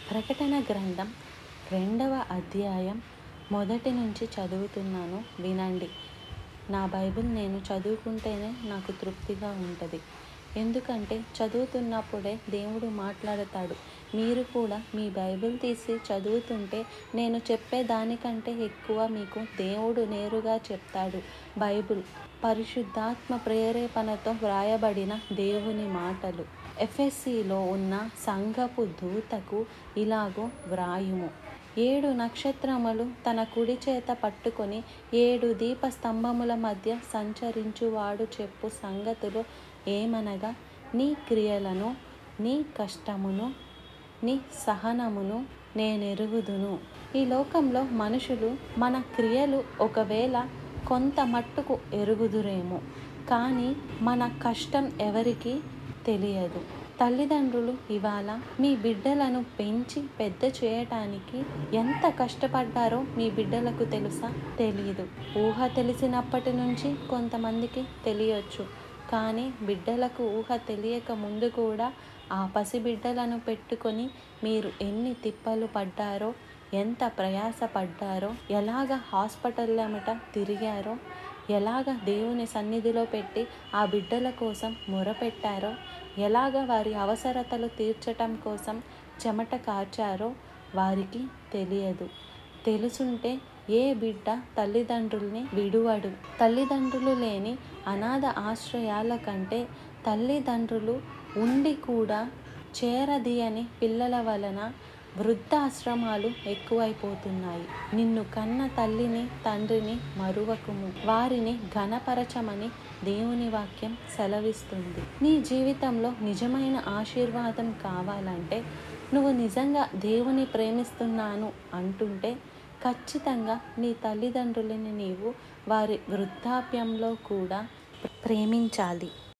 ప్రకటన గ్రంథం 2వ అధ్యాయం మొదటి నుంచి చదువుతున్నాను, వినండి. నా బైబిల్ నేను చదువుకుంటేనే నాకు తృప్తిగా ఉంటుంది. ఎందుకంటే చదువుతున్నప్పుడే దేవుడు మాట్లాడతాడు. మీరు కూడా మీ బైబిల్ తీసి చదువుతుంటే నేను చెప్పే దానికంటే ఎక్కువ మీకు దేవుడు నేరుగా చెప్తాడు. బైబిల్ పరిశుద్ధాత్మ ప్రేరేపణతో వ్రాయబడిన దేవుని మాటలు. ఎఫెసీలో ఉన్న సంఘపు దూతకు ఇలాగూ వ్రాయుము. 7 నక్షత్రములు తన కుడి చేత పట్టుకొని 7 దీపస్తంభముల మధ్య సంచరించువాడు చెప్పు సంగతులు ఏమనగా, నీ క్రియలను, నీ కష్టమును, నీ సహనమును నేనెరుగుదును. ఈ లోకంలో మనుషులు మన క్రియలు ఒకవేళ కొంత మట్టుకు ఎరుగుదురేమో, కానీ మన కష్టం ఎవరికీ తెలియదు. తల్లిదండ్రులు ఇవాళ మీ బిడ్డలను పెంచి పెద్ద చేయటానికి ఎంత కష్టపడ్డారో మీ బిడ్డలకు తెలుసా? తెలీదు. ఊహ తెలిసినప్పటి నుంచి కొంతమందికి తెలియచ్చు, కానీ బిడ్డలకు ఊహ తెలియక ముందు కూడా ఆ పసిబిడ్డలను పెట్టుకొని మీరు ఎన్ని తిప్పలు పడ్డారో, ఎంత ప్రయాసపడ్డారో, ఎలాగ హాస్పిటల్లెమట తిరిగారో, ఎలాగ దేవుని సన్నిధిలో పెట్టి ఆ బిడ్డల కోసం మొరపెట్టారో, ఎలాగ వారి అవసరతలు తీర్చటం కోసం చెమట కార్చారో వారికి తెలియదు. తెలుసుంటే ఏ బిడ్డ తల్లిదండ్రుల్ని విడువడు. తల్లిదండ్రులు లేని అనాథ ఆశ్రయాల కంటే తల్లిదండ్రులు ఉండి కూడా చేరదీయని పిల్లల వలన వృద్ధాశ్రమాలు ఎక్కువైపోతున్నాయి. నిన్ను కన్న తల్లిని తండ్రిని మరువకుము, వారిని ఘనపరచమని దేవుని వాక్యం సెలవిస్తుంది. నీ జీవితంలో నిజమైన ఆశీర్వాదం కావాలంటే, నువ్వు నిజంగా దేవుని ప్రేమిస్తున్నాను అంటుంటే ఖచ్చితంగా నీ తల్లిదండ్రులని నీవు వారి వృద్ధాప్యంలో కూడా ప్రేమించాలి.